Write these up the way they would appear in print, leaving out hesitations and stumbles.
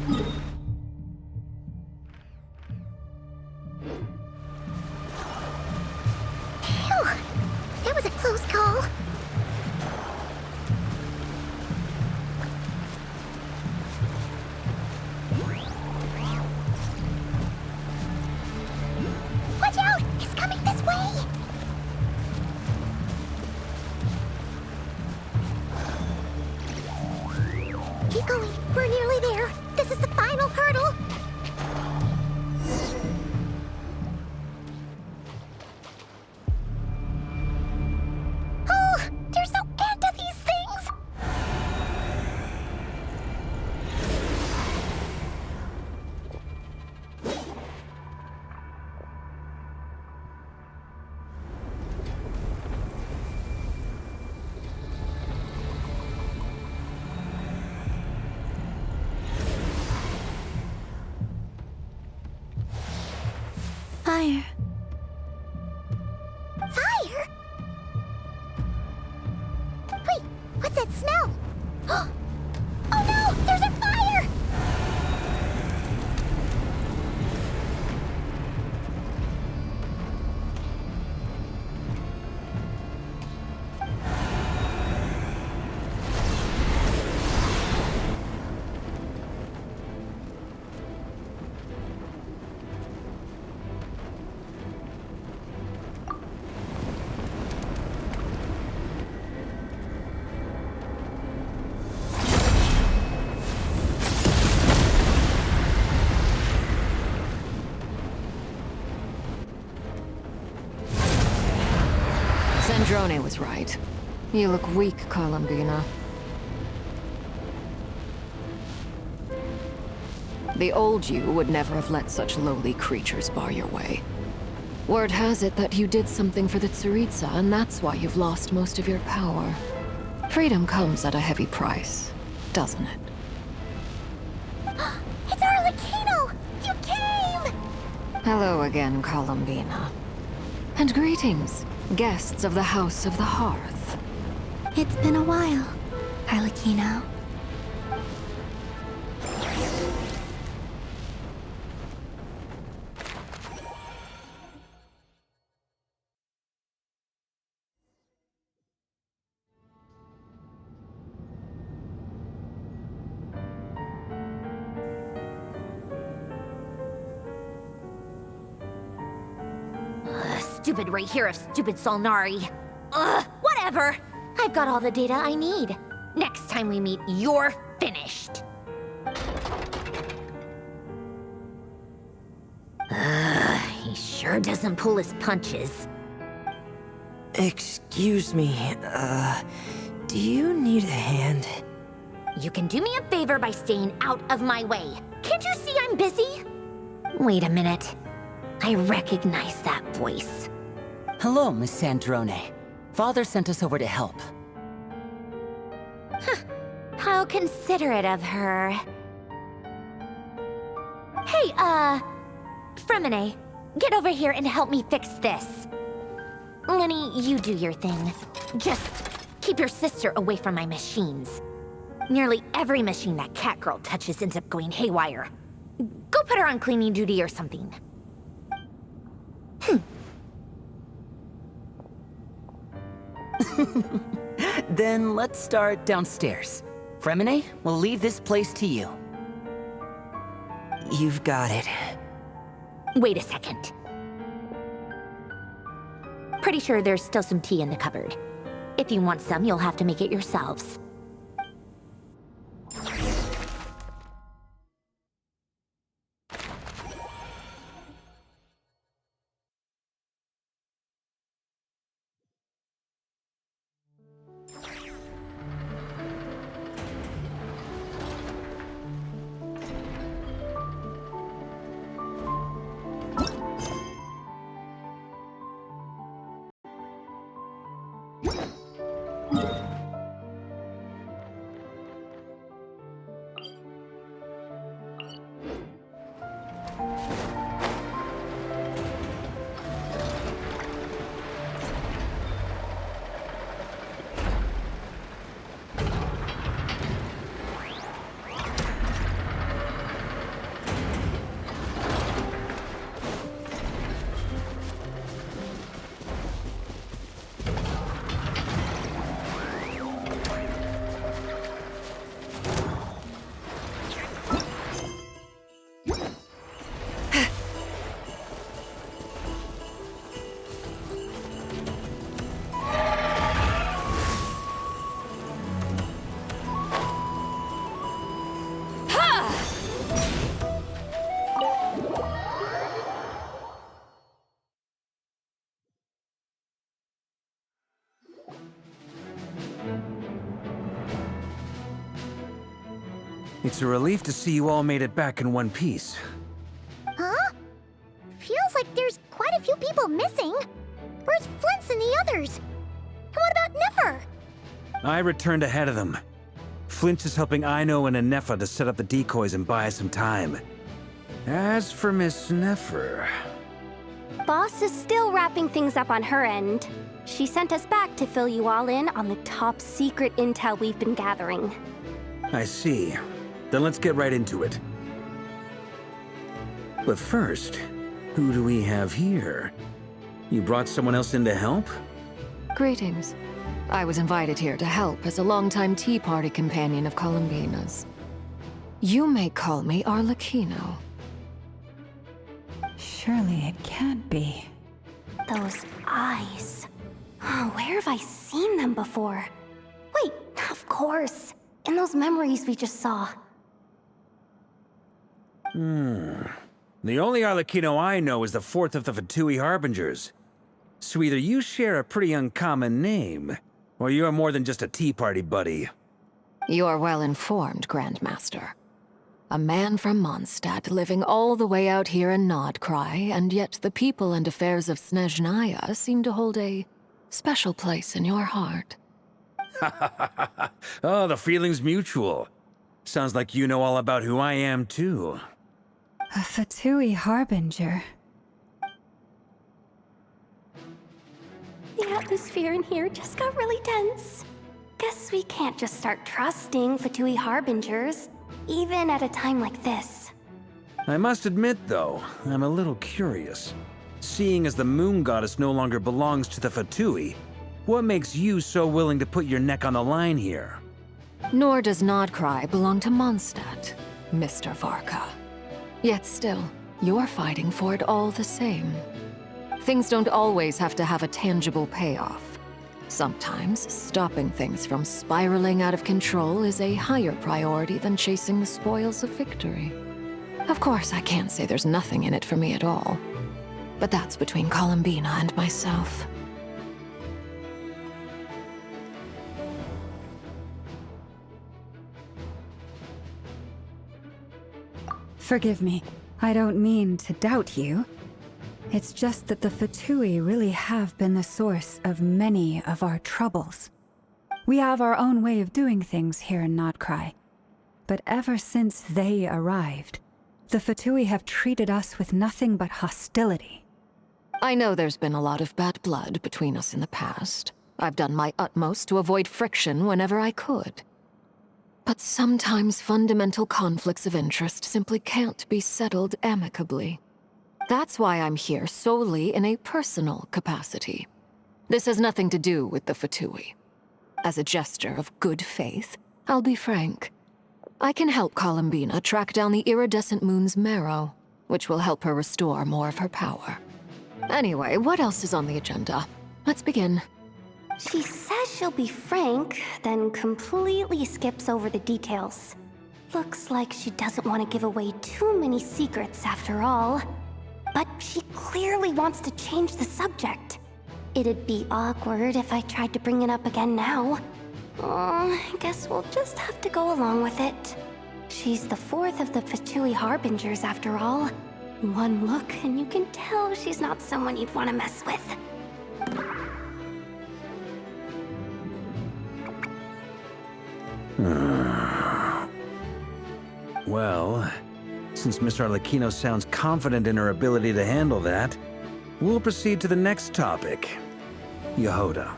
Phew! That was a close call. Watch out! It's coming this way! Keep going. We're nearly there. This is the final hurdle. Oh, there's no end to these things. Fire. Fire? Wait, what's that smell? Oh no, there's a fire! Drone was right. You look weak, Columbina. The old you would never have let such lowly creatures bar your way. Word has it that you did something for the Tsaritsa, and that's why you've lost most of your power. Freedom comes at a heavy price, doesn't it? It's Arlecchino! You came! Hello again, Columbina. And greetings, guests of the House of the Hearth. It's been a while, Arlecchino. Stupid right here of stupid Solnari. Ugh, whatever. I've got all the data I need. Next time we meet, you're finished. He sure doesn't pull his punches. Excuse me, do you need a hand? You can do me a favor by staying out of my way. Can't you see I'm busy? Wait a minute. I recognize that voice. Hello, Miss Sandrone. Father sent us over to help. How considerate of her. Hey, Fremine, get over here and help me fix this. Lenny, you do your thing. Just keep your sister away from my machines. Nearly every machine that Catgirl touches ends up going haywire. Go put her on cleaning duty or something. Then let's start downstairs. Fremine, we'll leave this place to you. You've got it. Wait a second. Pretty sure there's still some tea in the cupboard. If you want some, you'll have to make it yourselves. It's a relief to see you all made it back in one piece. Huh? Feels like there's quite a few people missing. Where's Flint's and the others? And what about Nefer? I returned ahead of them. Flint is helping Aino and Anefa to set up the decoys and buy some time. As for Miss Nefer... Boss is still wrapping things up on her end. She sent us back to fill you all in on the top secret intel we've been gathering. I see. Then let's get right into it. But first, who do we have here? You brought someone else in to help? Greetings. I was invited here to help as a longtime tea party companion of Columbina's. You may call me Arlecchino. Surely it can't be. Those eyes. Oh, where have I seen them before? Wait, of course. In those memories we just saw. The only Arlecchino I know is the fourth of the Fatui Harbingers. So either you share a pretty uncommon name, or you're more than just a tea party buddy. You're well informed, Grandmaster. A man from Mondstadt living all the way out here in Nodcry, and yet the people and affairs of Snezhnaya seem to hold a special place in your heart. Oh, the feeling's mutual. Sounds like you know all about who I am, too. A Fatui Harbinger. The atmosphere in here just got really tense. Guess we can't just start trusting Fatui Harbingers, even at a time like this. I must admit, though, I'm a little curious. Seeing as the Moon Goddess no longer belongs to the Fatui, what makes you so willing to put your neck on the line here? Nor does Nodcry belong to Mondstadt, Mr. Varka. Yet still, you're fighting for it all the same. Things don't always have to have a tangible payoff. Sometimes, stopping things from spiraling out of control is a higher priority than chasing the spoils of victory. Of course, I can't say there's nothing in it for me at all. But that's between Columbina and myself. Forgive me. I don't mean to doubt you. It's just that the Fatui really have been the source of many of our troubles. We have our own way of doing things here in Nodcry. But ever since they arrived, the Fatui have treated us with nothing but hostility. I know there's been a lot of bad blood between us in the past. I've done my utmost to avoid friction whenever I could. But sometimes fundamental conflicts of interest simply can't be settled amicably. That's why I'm here solely in a personal capacity. This has nothing to do with the Fatui. As a gesture of good faith, I'll be frank. I can help Columbina track down the iridescent moon's marrow, which will help her restore more of her power. Anyway, what else is on the agenda? Let's begin. She says she'll be frank, then completely skips over the details. Looks like she doesn't want to give away too many secrets after all. But she clearly wants to change the subject. It'd be awkward if I tried to bring it up again now. I guess we'll just have to go along with it. She's the fourth of the Fatui Harbingers after all. One look and you can tell she's not someone you'd want to mess with. Well, since Miss Arlecchino sounds confident in her ability to handle that, we'll proceed to the next topic. Yehoda,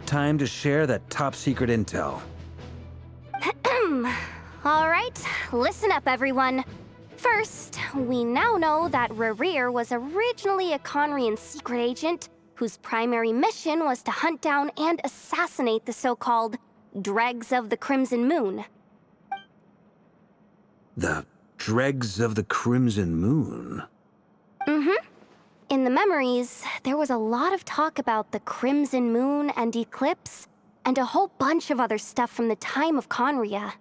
time to share that top-secret intel. All right, listen up, everyone. First, we now know that Rerir was originally a Conrian secret agent whose primary mission was to hunt down and assassinate the so-called Dregs of the Crimson Moon. The Dregs of the Crimson Moon? In the memories, there was a lot of talk about the Crimson Moon and Eclipse, and a whole bunch of other stuff from the time of Conria.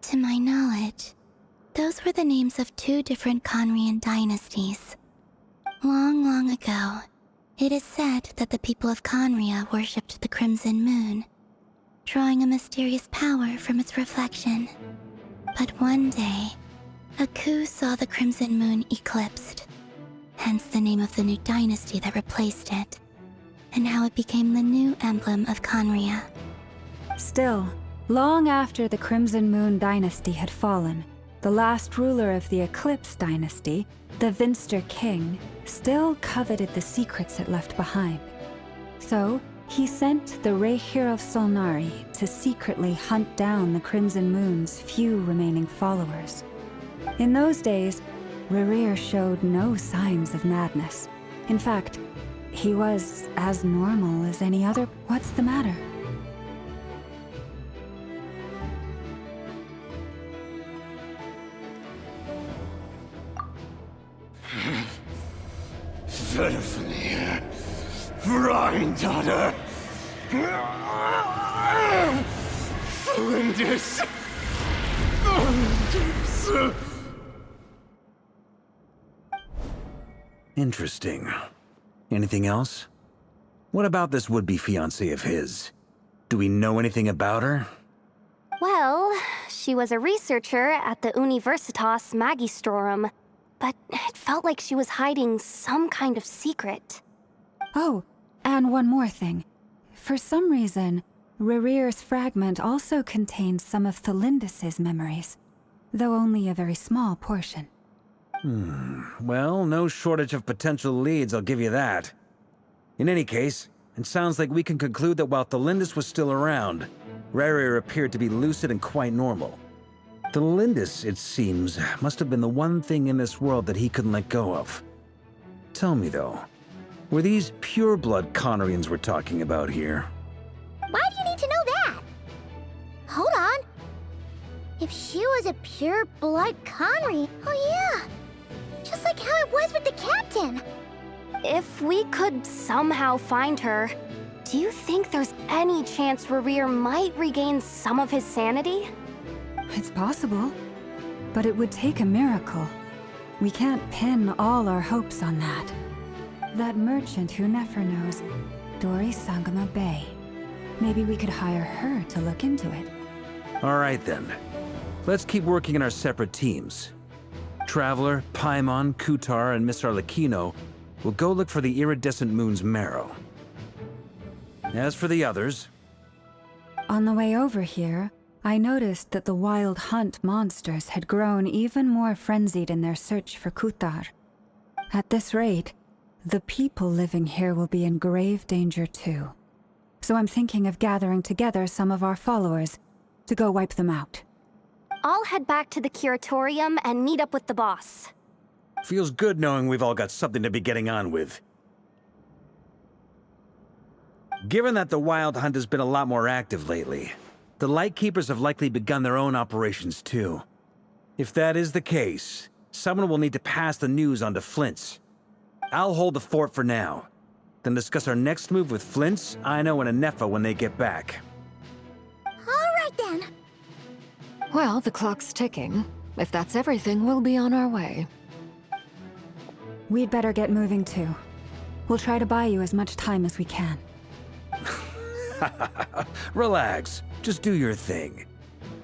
To my knowledge, those were the names of two different Conrian dynasties. Long, long ago, it is said that the people of Conria worshipped the Crimson Moon, drawing a mysterious power from its reflection. But one day, Aku saw the Crimson Moon eclipsed, hence the name of the new dynasty that replaced it, and how it became the new emblem of Conria. Still, long after the Crimson Moon dynasty had fallen, the last ruler of the Eclipse dynasty, the Vinster King, still coveted the secrets it left behind. So, he sent the Rehir of Solnari to secretly hunt down the Crimson Moon's few remaining followers. In those days, Rehir showed no signs of madness. In fact, he was as normal as any other. What's the matter? Verfnir, Freindaughter, Flinders. Interesting. Anything else? What about this would-be fiancée of his? Do we know anything about her? Well, she was a researcher at the Universitas Magistrorum, but it felt like she was hiding some kind of secret. Oh, and one more thing. For some reason, Rehir's fragment also contains some of Thelindis' memories, though only a very small portion. Well, no shortage of potential leads, I'll give you that. In any case, it sounds like we can conclude that while Thelindis was still around, Rehir appeared to be lucid and quite normal. Thelindis, it seems, must have been the one thing in this world that he couldn't let go of. Tell me though, were these pure-blood Conrians we're talking about here? Why do you need to know that? Hold on. If she was a pure-blood Conry, oh yeah. Just like how it was with the captain. If we could somehow find her, do you think there's any chance Rehir might regain some of his sanity? It's possible, but it would take a miracle. We can't pin all our hopes on that. That merchant who Nefer knows, Dori Sangama Bay. Maybe we could hire her to look into it. All right then. Let's keep working in our separate teams. Traveler, Paimon, Kutar, and Miss Arlecchino will go look for the iridescent moon's marrow. As for the others... On the way over here, I noticed that the Wild Hunt monsters had grown even more frenzied in their search for Kutar. At this rate, the people living here will be in grave danger too. So I'm thinking of gathering together some of our followers to go wipe them out. I'll head back to the curatorium and meet up with the boss. Feels good knowing we've all got something to be getting on with. Given that the Wild Hunt has been a lot more active lately, the Lightkeepers have likely begun their own operations too. If that is the case, someone will need to pass the news on to Flint's. I'll hold the fort for now, then discuss our next move with Flint's, Aino, and Anefa when they get back. All right then. Well, the clock's ticking. If that's everything, we'll be on our way. We'd better get moving too. We'll try to buy you as much time as we can. Relax. Just do your thing.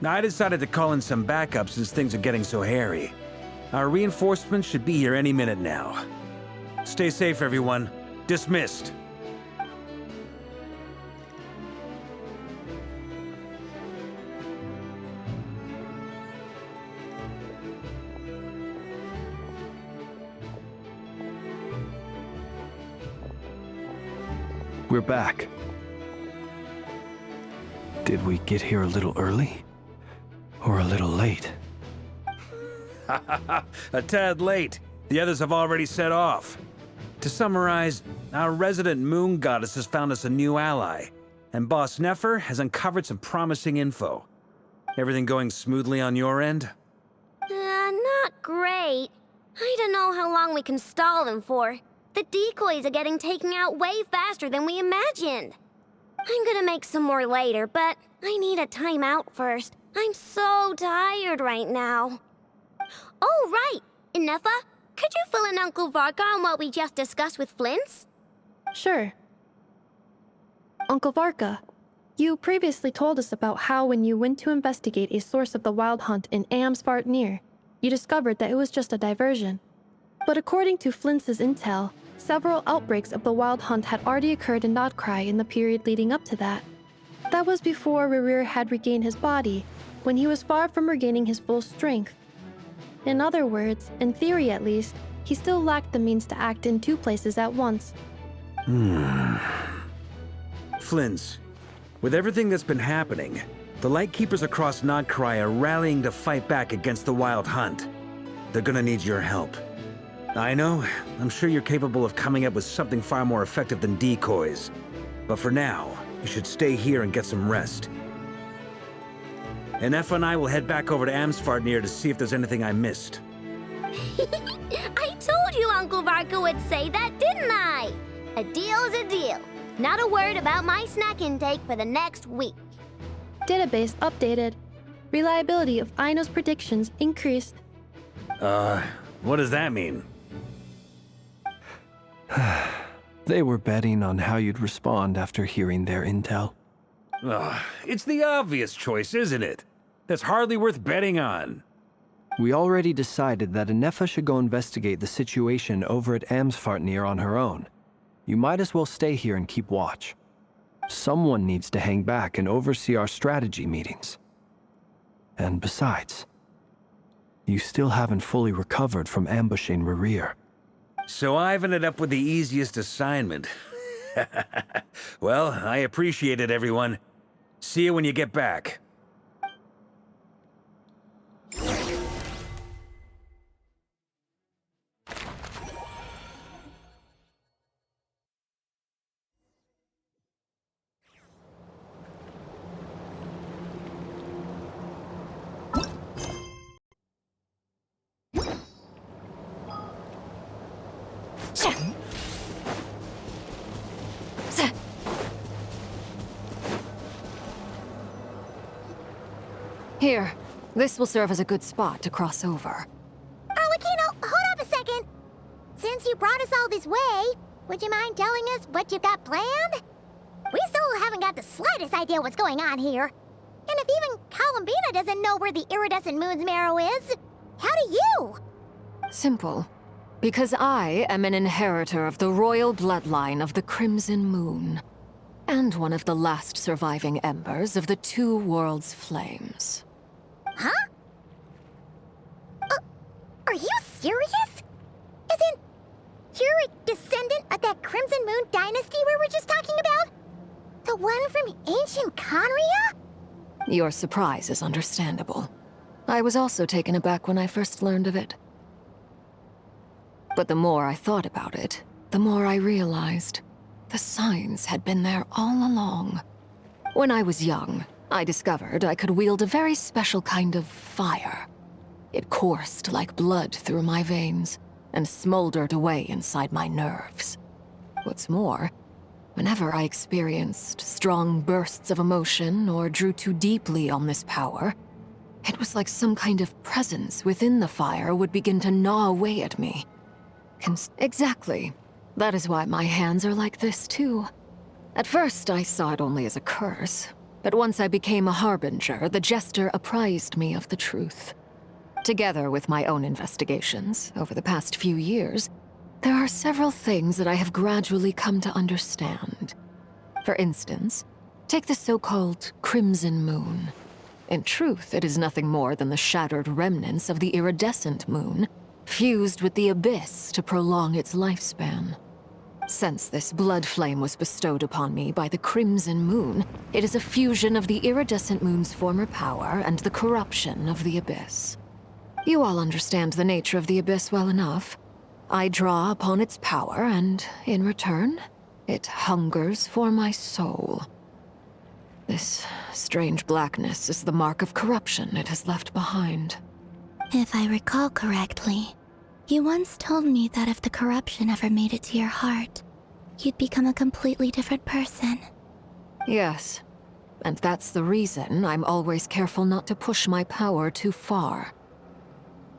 I decided to call in some backup since things are getting so hairy. Our reinforcements should be here any minute now. Stay safe, everyone. Dismissed. We're back. Did we get here a little early? Or a little late? A tad late. The others have already set off. To summarize, our resident moon goddess has found us a new ally, and Boss Nefer has uncovered some promising info. Everything going smoothly on your end? Not great. I don't know how long we can stall them for. The decoys are getting taken out way faster than we imagined. I'm gonna make some more later, but I need a timeout first. I'm so tired right now. Oh, right! Inefa, could you fill in Uncle Varka on what we just discussed with Flint's? Sure. Uncle Varka, You previously told us about how when you went to investigate a source of the Wild Hunt in Amsvartnir, you discovered that it was just a diversion. But according to Flintz's intel, several outbreaks of the Wild Hunt had already occurred in Nodcry in the period leading up to that. That was before Rerir had regained his body, when he was far from regaining his full strength. In other words, in theory at least, he still lacked the means to act in two places at once. Flintz, with everything that's been happening, the Lightkeepers across Nodcry are rallying to fight back against the Wild Hunt. They're gonna need your help. I know, I'm sure you're capable of coming up with something far more effective than decoys. But for now, you should stay here and get some rest. And Effa and I will head back over to Amsvartnir to see if there's anything I missed. I told you Uncle Varka would say that, didn't I? A deal is a deal. Not a word about my snack intake for the next week. Database updated. Reliability of Aino's predictions increased. What does that mean? They were betting on how you'd respond after hearing their intel. It's the obvious choice, isn't it? That's hardly worth betting on. We already decided that Anefa should go investigate the situation over at Amsvartnir on her own. You might as well stay here and keep watch. Someone needs to hang back and oversee our strategy meetings. And besides, you still haven't fully recovered from ambushing Rerir. So I've ended up with the easiest assignment. Well, I appreciate it, everyone. See you when you get back. Here, this will serve as a good spot to cross over. Arlecchino, hold up a second. Since you brought us all this way, would you mind telling us what you've got planned? We still haven't got the slightest idea what's going on here. And if even Columbina doesn't know where the iridescent moon's marrow is, how do you? Simple. Because I am an inheritor of the royal bloodline of the Crimson Moon, and one of the last surviving embers of the Two Worlds' flames. Huh? Are you serious? Isn't you're a descendant of that Crimson Moon dynasty we were just talking about? The one from ancient Conria? Your surprise is understandable. I was also taken aback when I first learned of it. But the more I thought about it, the more I realized the signs had been there all along. When I was young, I discovered I could wield a very special kind of fire. It coursed like blood through my veins and smoldered away inside my nerves. What's more, whenever I experienced strong bursts of emotion or drew too deeply on this power, it was like some kind of presence within the fire would begin to gnaw away at me. Exactly. That is why my hands are like this, too. At first, I saw it only as a curse, but once I became a harbinger, the jester apprised me of the truth. Together with my own investigations, over the past few years, there are several things that I have gradually come to understand. For instance, take the so-called Crimson Moon. In truth, it is nothing more than the shattered remnants of the iridescent moon, fused with the Abyss to prolong its lifespan. Since this blood flame was bestowed upon me by the Crimson Moon, it is a fusion of the iridescent moon's former power and the corruption of the Abyss. You all understand the nature of the Abyss well enough. I draw upon its power, and in return, it hungers for my soul. This strange blackness is the mark of corruption it has left behind. If I recall correctly, you once told me that if the corruption ever made it to your heart, you'd become a completely different person. Yes, and that's the reason I'm always careful not to push my power too far.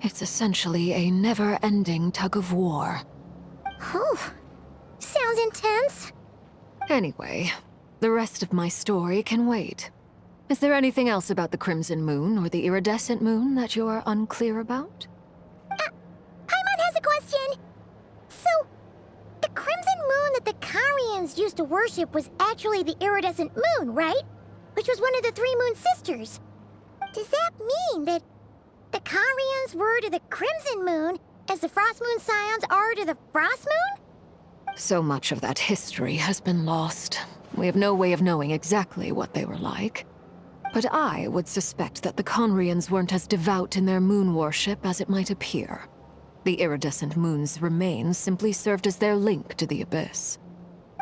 It's essentially a never-ending tug of war. Oh, sounds intense. Anyway, The rest of my story can wait. Is there anything else about the Crimson Moon or the Iridescent Moon that you're unclear about? Paimon has a question! So, the Crimson Moon that the Karians used to worship was actually the Iridescent Moon, right? Which was one of the three Moon Sisters. Does that mean that the Karians were to the Crimson Moon as the Frost Moon Scions are to the Frost Moon? So much of that history has been lost. We have no way of knowing exactly what they were like. But I would suspect that the Conrians weren't as devout in their moon worship as it might appear. The Iridescent Moon's remains simply served as their link to the Abyss.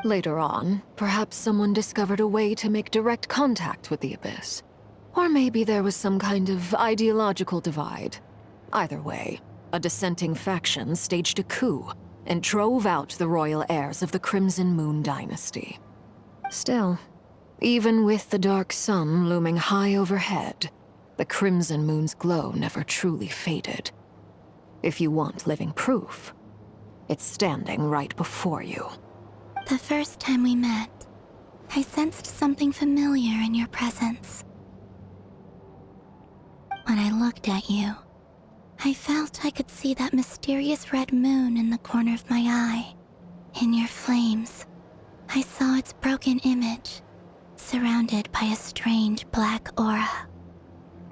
Later on, perhaps someone discovered a way to make direct contact with the Abyss. Or maybe there was some kind of ideological divide. Either way, a dissenting faction staged a coup and drove out the royal heirs of the Crimson Moon dynasty. Still, even with the dark sun looming high overhead, the Crimson Moon's glow never truly faded. If you want living proof, it's standing right before you. The first time we met, I sensed something familiar in your presence. When I looked at you, I felt I could see that mysterious red moon in the corner of my eye. In your flames, I saw its broken image, surrounded by a strange black aura.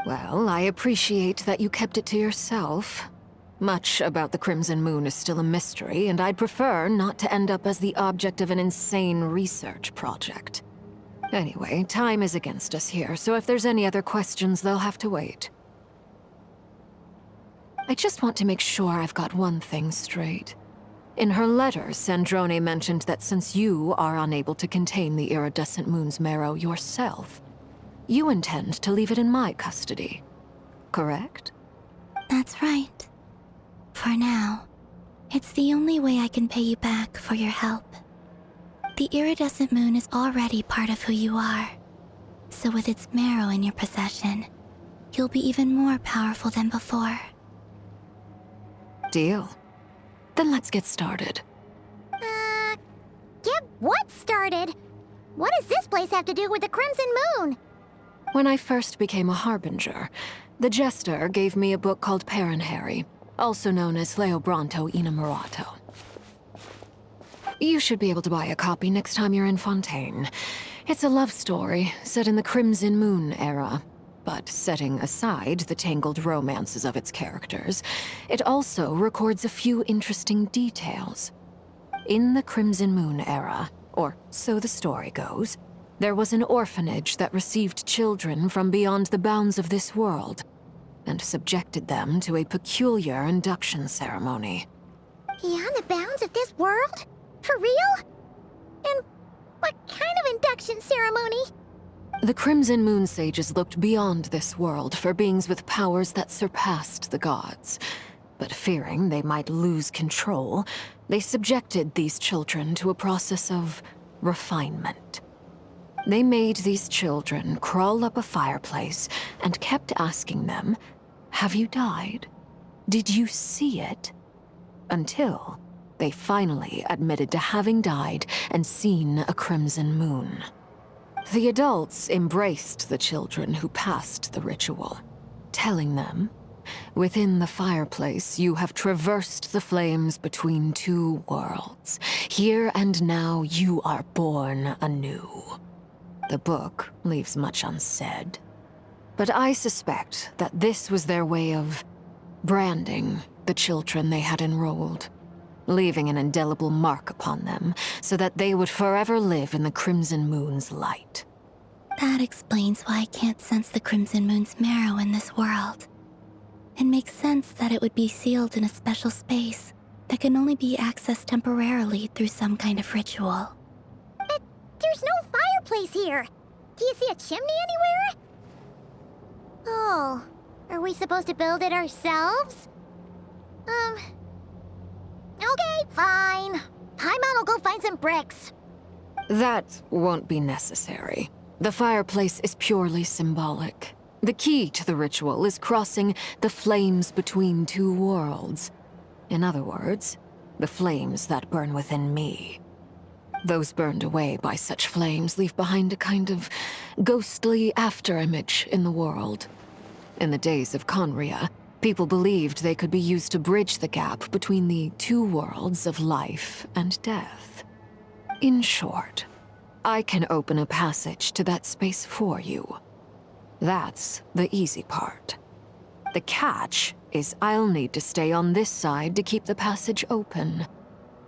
Well, I appreciate that you kept it to yourself. Much about the Crimson Moon is still a mystery, and I'd prefer not to end up as the object of an insane research project. Anyway, time is against us here, so if there's any other questions, they'll have to wait. I just want to make sure I've got one thing straight. In her letter, Sandrone mentioned that since you are unable to contain the Iridescent Moon's marrow yourself, you intend to leave it in my custody. Correct? That's right. For now, it's the only way I can pay you back for your help. The Iridescent Moon is already part of who you are, so with its marrow in your possession, you'll be even more powerful than before. Deal. Then let's get started. Get what started? What does this place have to do with the Crimson Moon? When I first became a Harbinger, the Jester gave me a book called Paranhari, also known as Leobranto Innamorato. You should be able to buy a copy next time you're in Fontaine. It's a love story set in the Crimson Moon era, but setting aside the tangled romances of its characters, it also records a few interesting details. In the Crimson Moon era, or so the story goes, there was an orphanage that received children from beyond the bounds of this world, and subjected them to a peculiar induction ceremony. Beyond the bounds of this world? For real? And what kind of induction ceremony? The Crimson Moon sages looked beyond this world for beings with powers that surpassed the gods. But fearing they might lose control, they subjected these children to a process of refinement. They made these children crawl up a fireplace and kept asking them, "Have you died? Did you see it?" Until they finally admitted to having died and seen a crimson moon. The adults embraced the children who passed the ritual, telling them, "Within the fireplace, you have traversed the flames between two worlds. Here and now, you are born anew." The book leaves much unsaid, but I suspect that this was their way of branding the children they had enrolled, leaving an indelible mark upon them so that they would forever live in the Crimson Moon's light. That explains why I can't sense the Crimson Moon's marrow in this world. It makes sense that it would be sealed in a special space that can only be accessed temporarily through some kind of ritual. But there's no fireplace here. Do you see a chimney anywhere? Oh, are we supposed to build it ourselves? Okay, fine. Paimon will go find some bricks. That won't be necessary. The fireplace is purely symbolic. The key to the ritual is crossing the flames between two worlds. In other words, the flames that burn within me. Those burned away by such flames leave behind a kind of ghostly afterimage in the world. In the days of Conria, people believed they could be used to bridge the gap between the two worlds of life and death. In short, I can open a passage to that space for you. That's the easy part. The catch is I'll need to stay on this side to keep the passage open,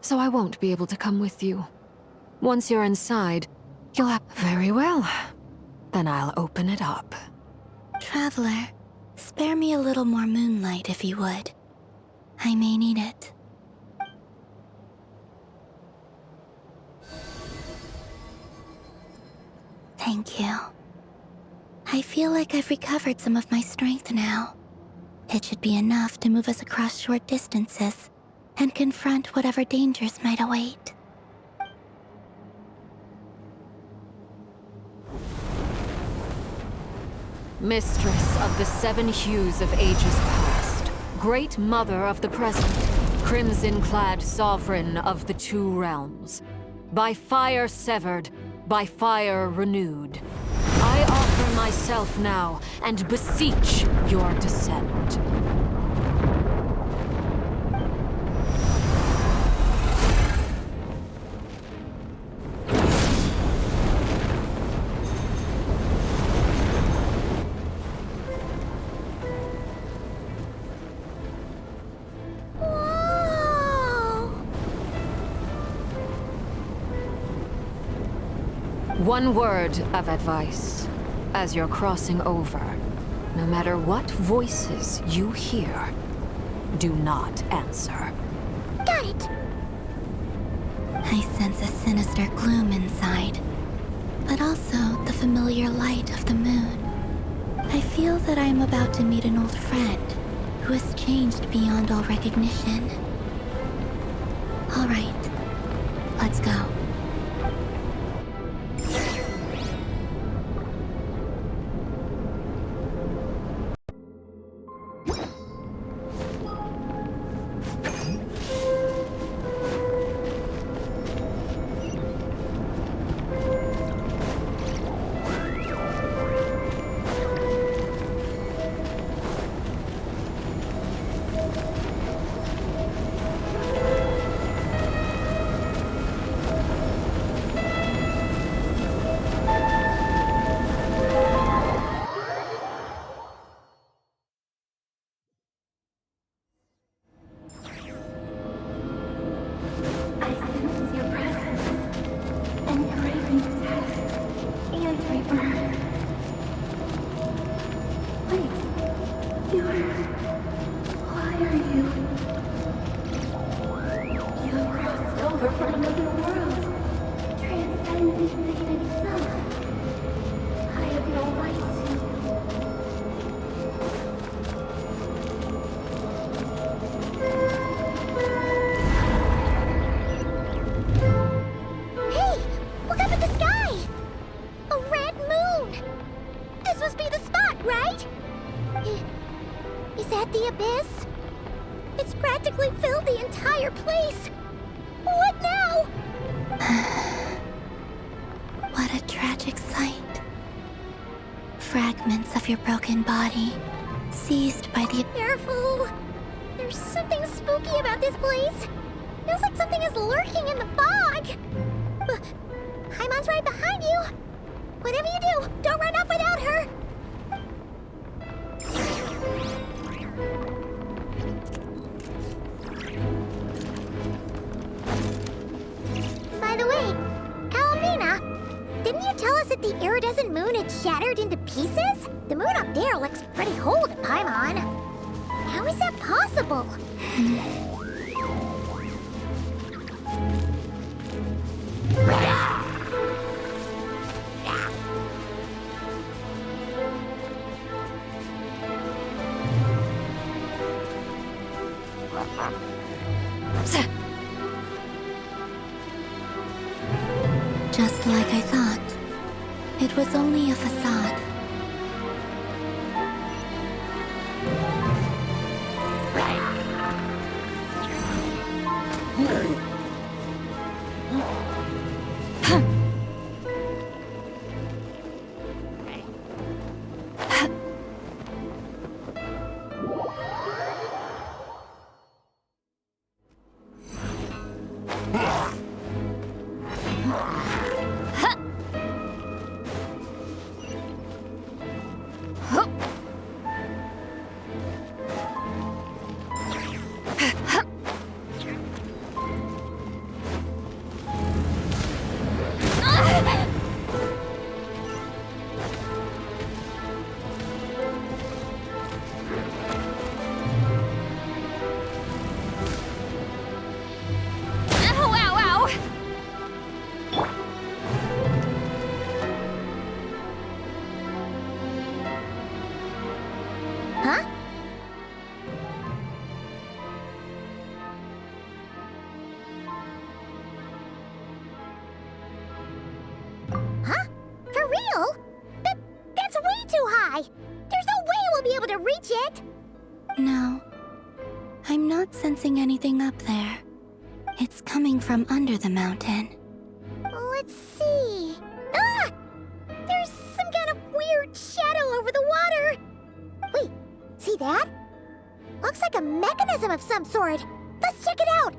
so I won't be able to come with you. Once you're inside, you'll have... Very well. Then I'll open it up. Traveler, spare me a little more moonlight if you would. I may need it. Thank you. I feel like I've recovered some of my strength now. It should be enough to move us across short distances and confront whatever dangers might await. Mistress of the 7 hues of ages past, Great Mother of the present, Crimson-clad Sovereign of the 2 realms. By fire severed, by fire renewed. I offer myself now and beseech your descent. One word of advice. As you're crossing over, no matter what voices you hear, do not answer. Got it! I sense a sinister gloom inside, but also the familiar light of the moon. I feel that I am about to meet an old friend who has changed beyond all recognition. All right, let's go. Fragments of your broken body, seized by the... Careful! There's something spooky about this place. Feels like something is lurking in the fog. Paimon's right behind you. Whatever you do, don't run off without her. By the way, Kalamina, didn't you tell us that the iridescent moon had shattered into pieces? The moon up there looks pretty whole to Paimon. How is that possible? Just like I thought, it was only a facade. Huh? Huh? For real? That's way too high! There's no way we'll be able to reach it! No. I'm not sensing anything up there. It's coming from under the mountain. Let's see... Ah! There's some kind of weird shadow over the water! Wait, see that? Looks like a mechanism of some sort. Let's check it out!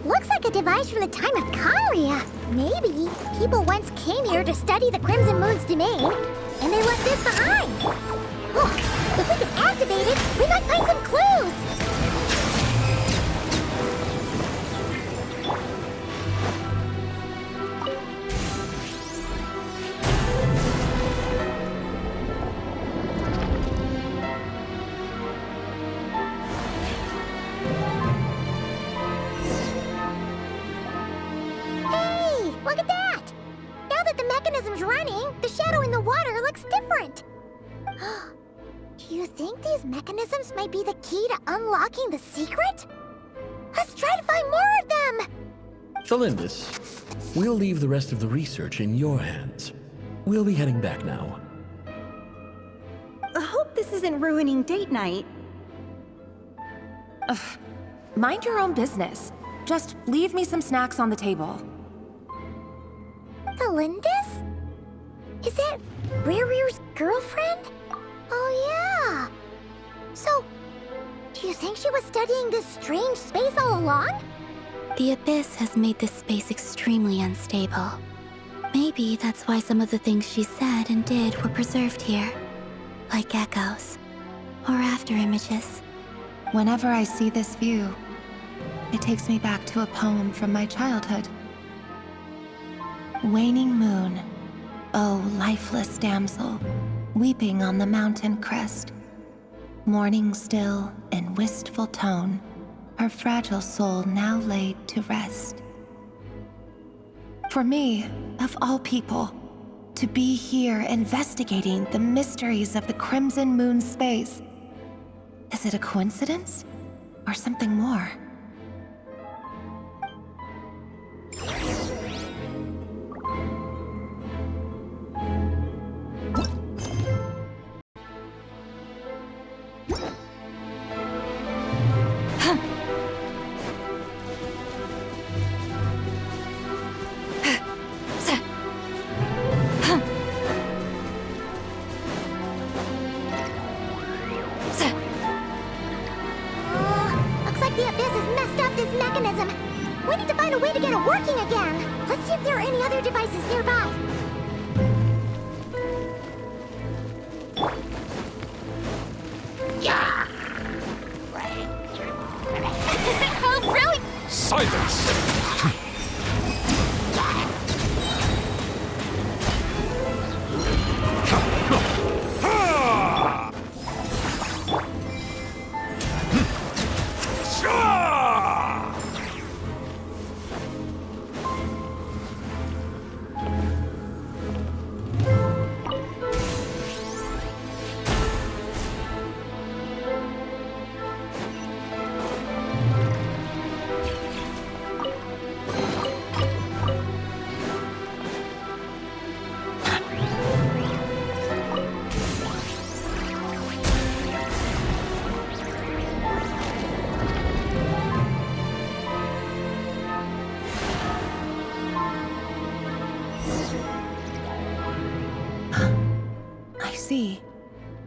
Looks like a device from the time of Kyria. Maybe people once came here to study the Crimson Moon's domain, and they left this behind. Look, if we can activate it, we might find some clues. Look at that! Now that the mechanism's running, the shadow in the water looks different. Do you think these mechanisms might be the key to unlocking the secret? Let's try to find more of them! Thalindis, we'll leave the rest of the research in your hands. We'll be heading back now. I hope this isn't ruining date night. Ugh. Mind your own business. Just leave me some snacks on the table. Thalindis? Is that Rear's girlfriend? Oh yeah! So, do you think she was studying this strange space all along? The Abyss has made this space extremely unstable. Maybe that's why some of the things she said and did were preserved here. Like echoes. Or after images. Whenever I see this view, it takes me back to a poem from my childhood. Waning moon, oh lifeless damsel, weeping on the mountain crest. Mourning still in wistful tone, her fragile soul now laid to rest. For me, of all people, to be here investigating the mysteries of the Crimson Moon space, is it a coincidence or something more? Looks like the Abyss has messed up this mechanism. We need to find a way to get it working again. Let's see if there are any other devices nearby. Yeah. Oh, really? Silence!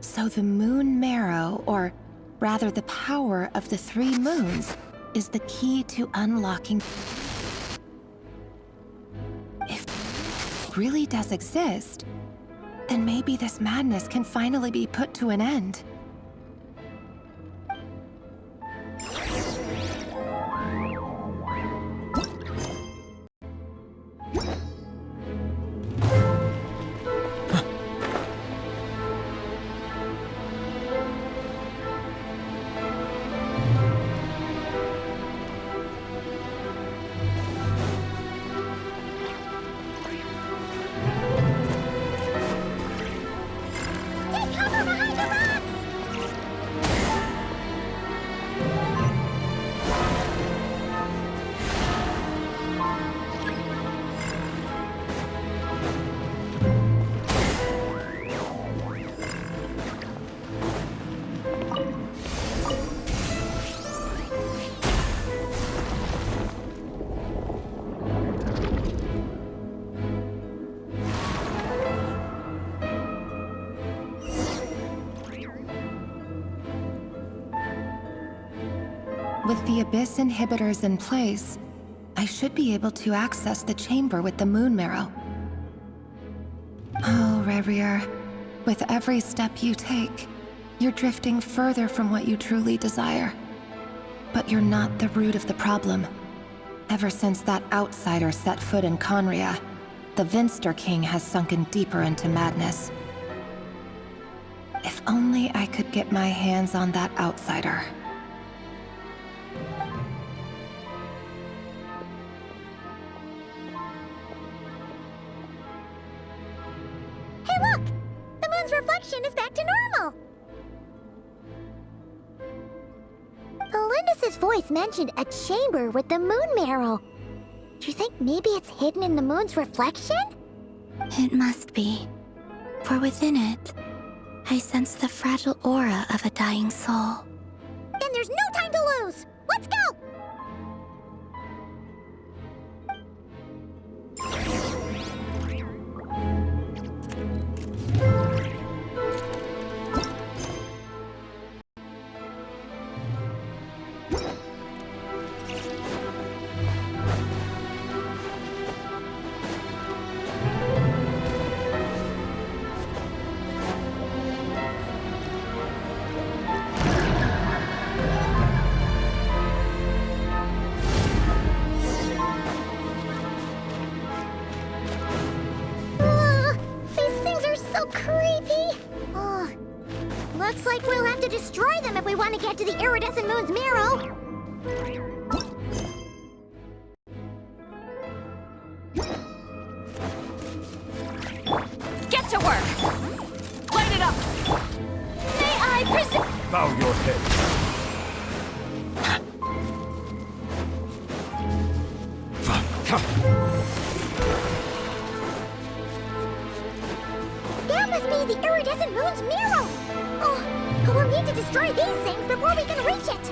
So the moon marrow, or rather the power of the 3 moons, is the key to unlocking... If it really does exist, then maybe this madness can finally be put to an end. With the Abyss inhibitors in place, I should be able to access the chamber with the moon marrow. Oh, Revier, with every step you take, you're drifting further from what you truly desire. But you're not the root of the problem. Ever since that outsider set foot in Conria, the Vinster King has sunken deeper into madness. If only I could get my hands on that outsider. Hey look! The moon's reflection is back to normal! Elendis' voice mentioned a chamber with the moon marrow. Do you think maybe it's hidden in the moon's reflection? It must be. For within it, I sense the fragile aura of a dying soul. Then there's no time to lose! Let's go! Looks like we'll have to destroy them if we want to get to the iridescent moon's marrow. Get to work! Light it up! May I present— Bow your head. That must be the iridescent moon's marrow! Oh, we'll need to destroy these things before we can reach it!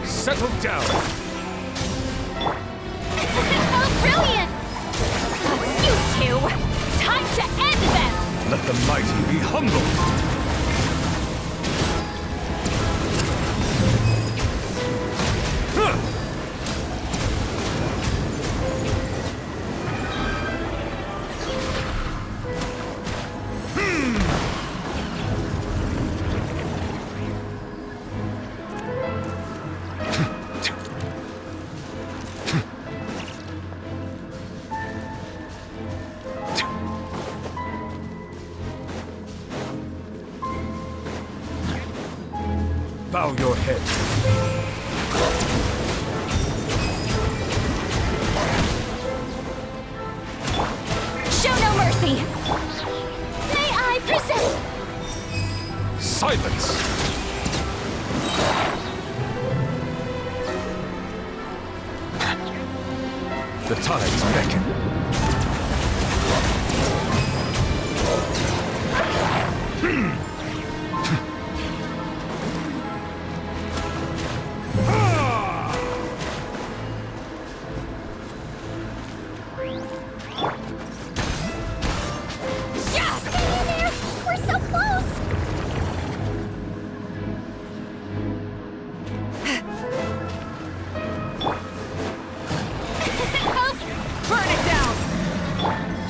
Settle down! Oh, brilliant! You two! Time to end them! Let the mighty be humbled! Bow your head. Show no mercy! May I present— Silence! The tides beckon.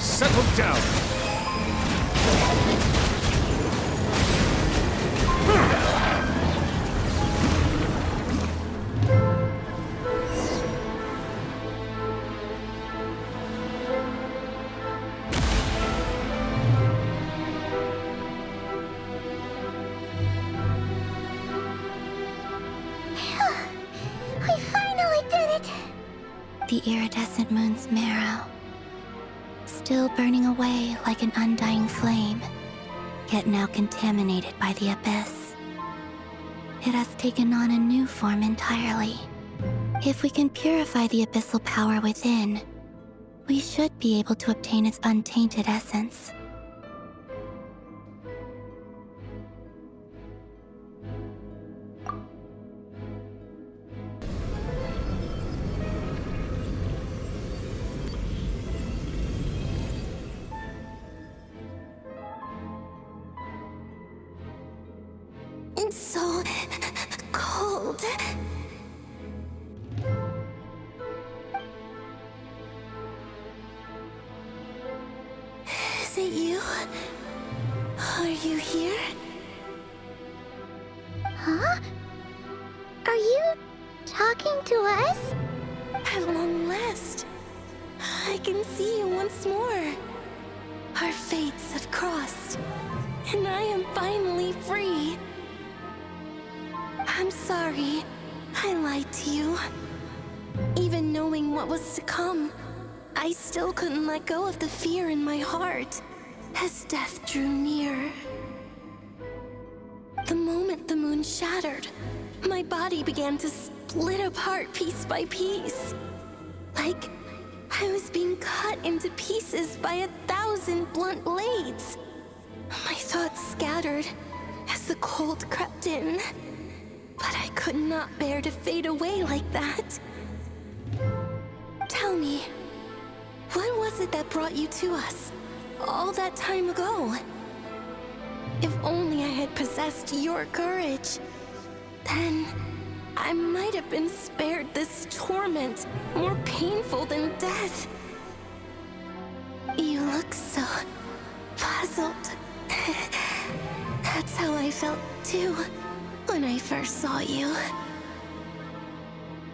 Settle down! We finally did it! The iridescent moon's marrow. Still burning away like an undying flame, yet now contaminated by the Abyss. It has taken on a new form entirely. If we can purify the abyssal power within, we should be able to obtain its untainted essence. It's so cold. Is it you? Are you here? Huh? Are you talking to us? At long last, I can see you once more. Our fates have crossed, and I am finally free. I'm sorry, I lied to you. Even knowing what was to come, I still couldn't let go of the fear in my heart as death drew near. The moment the moon shattered, my body began to split apart piece by piece. Like I was being cut into pieces by 1,000 blunt blades. My thoughts scattered as the cold crept in. But I could not bear to fade away like that. Tell me, what was it that brought you to us all that time ago? If only I had possessed your courage, then I might have been spared this torment more painful than death. You look so puzzled. That's how I felt too when I first saw you.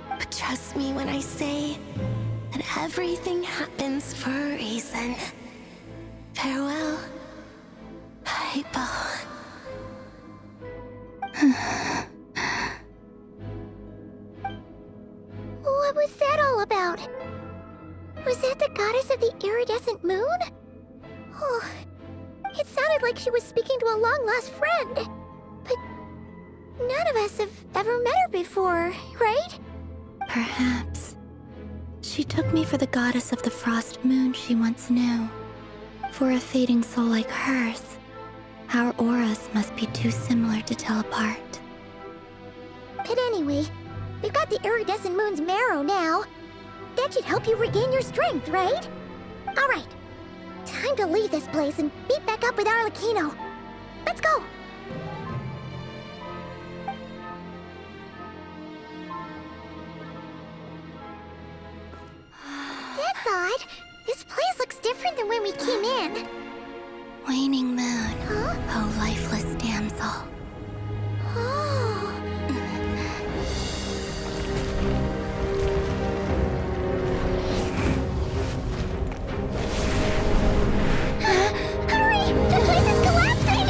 But trust me when I say that everything happens for a reason. Farewell, Hypo. What was that all about? Was that the goddess of the iridescent moon? Oh, it sounded like she was speaking to a long-lost friend. But none of us have ever met her before, right? Perhaps. She took me for the goddess of the frost moon she once knew. For a fading soul like hers, our auras must be too similar to tell apart. But anyway, we've got the iridescent moon's marrow now. That should help you regain your strength, right? Alright, time to leave this place and meet back up with Arlecchino. Let's go! That's odd. This place looks different than when we came in. Waning moon, Huh? oh lifeless damsel. Oh. Hurry! The place is collapsing!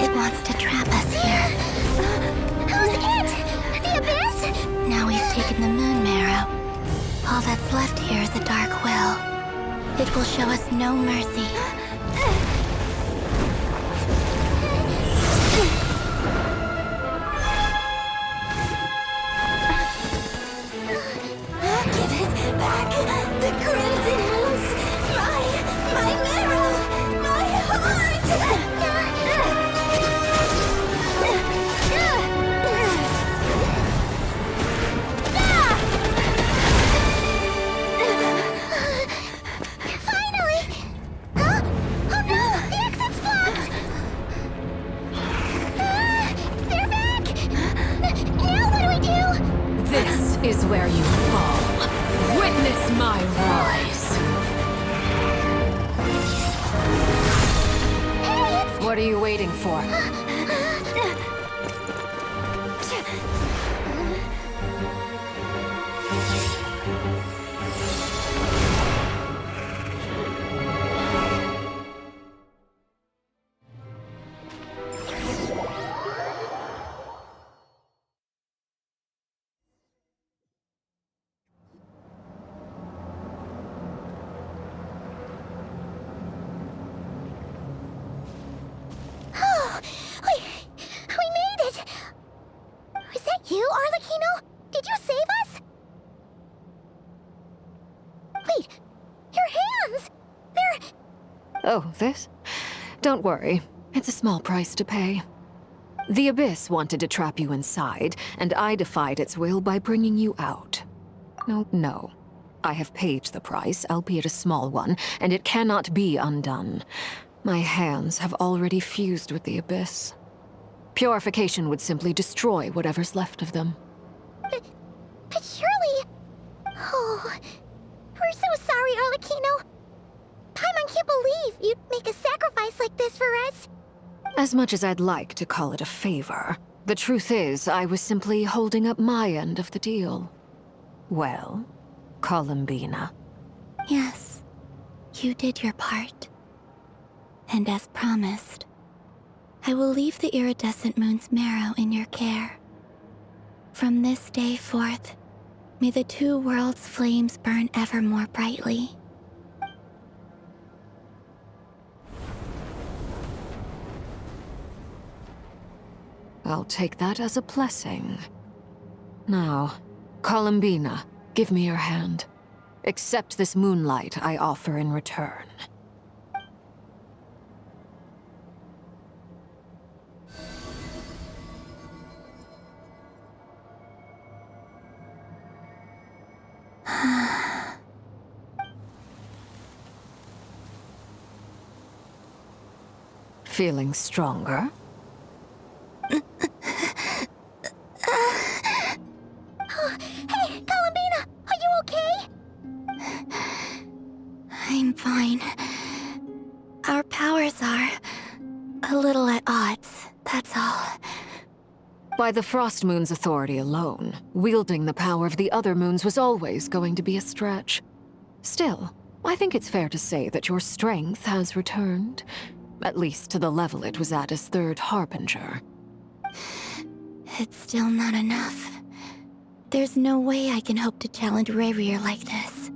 It wants to trap us here. Who's it? The Abyss? Now we've taken the moon marrow. All that's left here is a dark will. It will show us no mercy. Give it back! The crimson moons! My marrow! My heart! Finally! Huh? Oh no! The exit's blocked! They're back! Now what do we do? This is where you fall. Witness my rise. Hey, it's... What are you waiting for? Oh, we made it! Was that you, Arlecchino? Did you save us? Wait, your hands! They're... Oh, this? Don't worry. It's a small price to pay. The Abyss wanted to trap you inside, and I defied its will by bringing you out. No. I have paid the price, albeit a small one, and it cannot be undone. My hands have already fused with the Abyss. Purification would simply destroy whatever's left of them. But surely... Oh... We're so sorry, Arlecchino. Paimon can't believe you'd make a sacrifice like this for us. As much as I'd like to call it a favor, the truth is I was simply holding up my end of the deal. Well, Columbina. Yes, you did your part. And as promised, I will leave the iridescent moon's marrow in your care. From this day forth, may the two worlds' flames burn ever more brightly. I'll take that as a blessing. Now, Columbina, give me your hand. Accept this moonlight I offer in return. Feeling stronger? Hey, Columbina! Are you okay? I'm fine. Our powers are a little at odds, that's all. By the Frost Moon's authority alone, wielding the power of the other moons was always going to be a stretch. Still, I think it's fair to say that your strength has returned. At least to the level it was at as Third Harbinger. It's still not enough. There's no way I can hope to challenge Rayrier like this.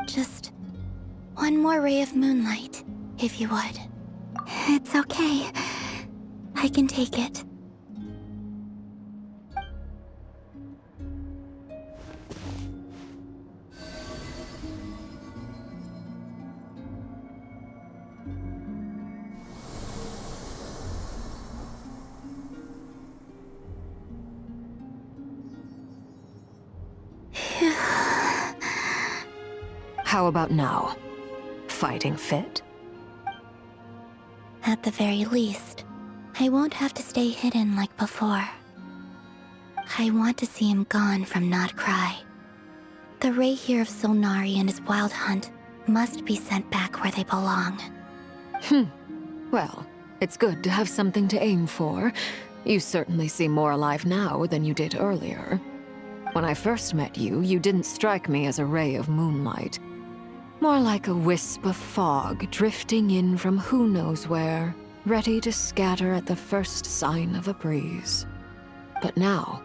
Just one more ray of moonlight, if you would. It's okay. I can take it. How about now? Fighting fit? At the very least, I won't have to stay hidden like before. I want to see him gone from Not Cry. The Ray here of Solnari and his wild hunt must be sent back where they belong. Well, it's good to have something to aim for. You certainly seem more alive now than you did earlier. When I first met you, you didn't strike me as a ray of moonlight. More like a wisp of fog drifting in from who knows where, ready to scatter at the first sign of a breeze. But now,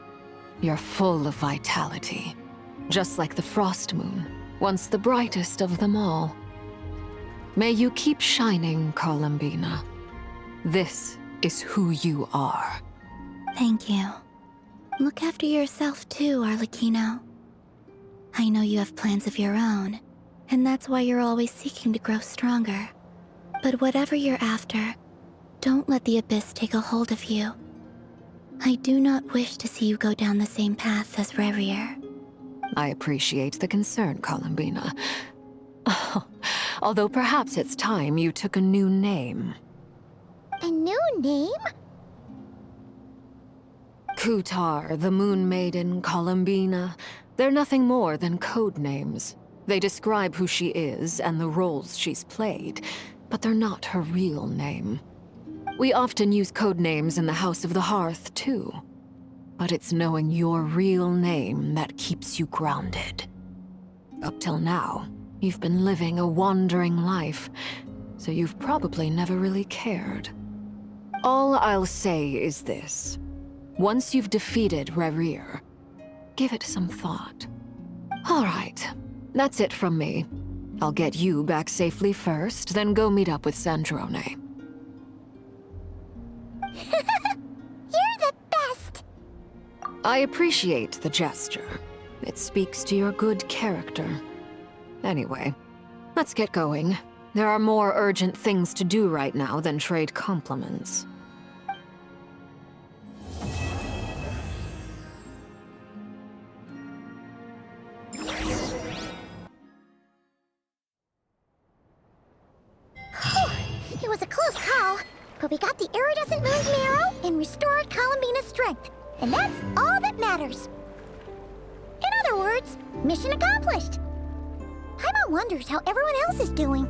you're full of vitality, just like the Frost Moon, once the brightest of them all. May you keep shining, Columbina. This is who you are. Thank you. Look after yourself too, Arlecchino. I know you have plans of your own, and that's why you're always seeking to grow stronger. But whatever you're after, don't let the Abyss take a hold of you. I do not wish to see you go down the same path as Rayrier. I appreciate the concern, Columbina. Although perhaps it's time you took a new name. A new name? Kutar, the Moon Maiden, Columbina, they're nothing more than code names. They describe who she is and the roles she's played, but they're not her real name. We often use code names in the House of the Hearth, too. But it's knowing your real name that keeps you grounded. Up till now, you've been living a wandering life, so you've probably never really cared. All I'll say is this. Once you've defeated Rayrier, give it some thought. All right, that's it from me. I'll get you back safely first, then go meet up with Sandrone. You're the best! I appreciate the gesture. It speaks to your good character. Anyway, let's get going. There are more urgent things to do right now than trade compliments. It was a close call, but we got the iridescent moon's marrow and restored Columbina's strength. And that's all that matters. In other words, mission accomplished. Paimon wonders how everyone else is doing.